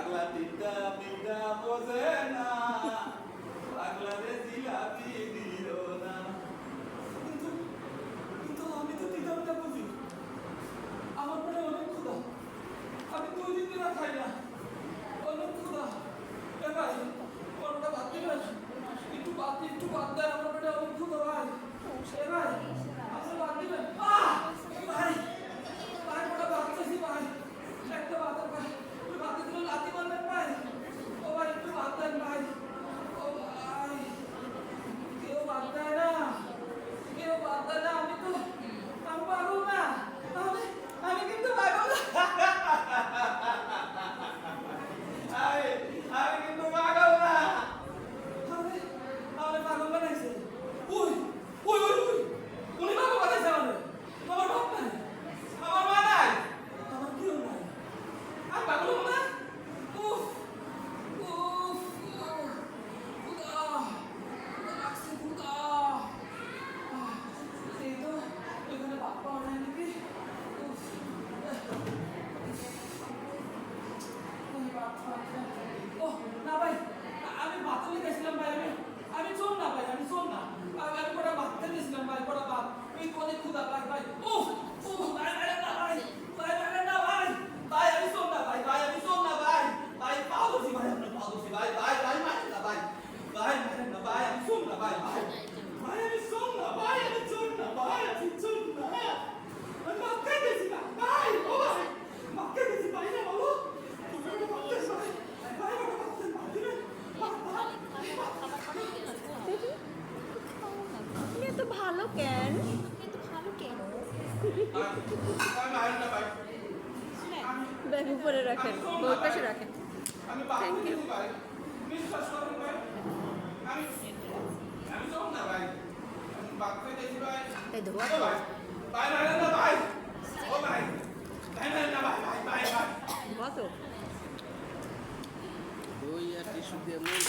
পাগলা তিনটা তিনটা বোঝে না পাগলা রে জিলাপি দিল না কিন্তু কিন্তু আমি তো তিনটা বুঝি আমার পেটে অনেক ক্ষুধা আমি 2 দিন ধরে খাই না অনেক ক্ষুধা এ ভাই কোনটা ভাত দিবেন একটু ভাত দেন আমার পেটে অনেক ক্ষুধা ভাই এ ভাই আপনি ভাত দিবেন ভাই ভাই কোনটা ভাত চাইছি ভাই একটা ভাত ভাই তুই ভাত দিলে লাথি মারবেন ভাই ও ভাই একটু ভাত দেন ভাই ও ভাই কেউ ভাত দেয় না আমি পাগল না আমি কিন্তু পাগল আমি কিন্তু পাগল না আমি পাগল বানাইছে উই উই উই উই উনি পাগল বানাইছে আমার বাপ নাই আমার মা নাই আমার কেউ নাই আমি পাগল না উফ উফ খুদা লাগছে খুদা এই তো এখানে বাপ্পা নাই নাকি ও না ভাই আমি বাতলি গেছিলাম ভাই আমি শোন না ভাই আমি কোটা ভাত নিয়েছিলাম ভাই কোটা ভাত এই কোনে খুদা ভাই ও ও ভাই না ভাই আমি শোন না ভাই পাগলছি ভাই আপনি পাগলছি ভাই মারেন না ভাই মারেন না ভাই আমি শোন না ভাই আমি শোন না ভাই আমি শোন না আমি মাথা গেছি না ভাই ও ভাই মাথা গেছি ভাই না বলো তো ভালো কেন ব্যাগ উপরে রাখেন বই পাশে রাখেন থ্যাংক ইউ এই ধোয়া তো দই আর টিস্যু দিয়ে মুখ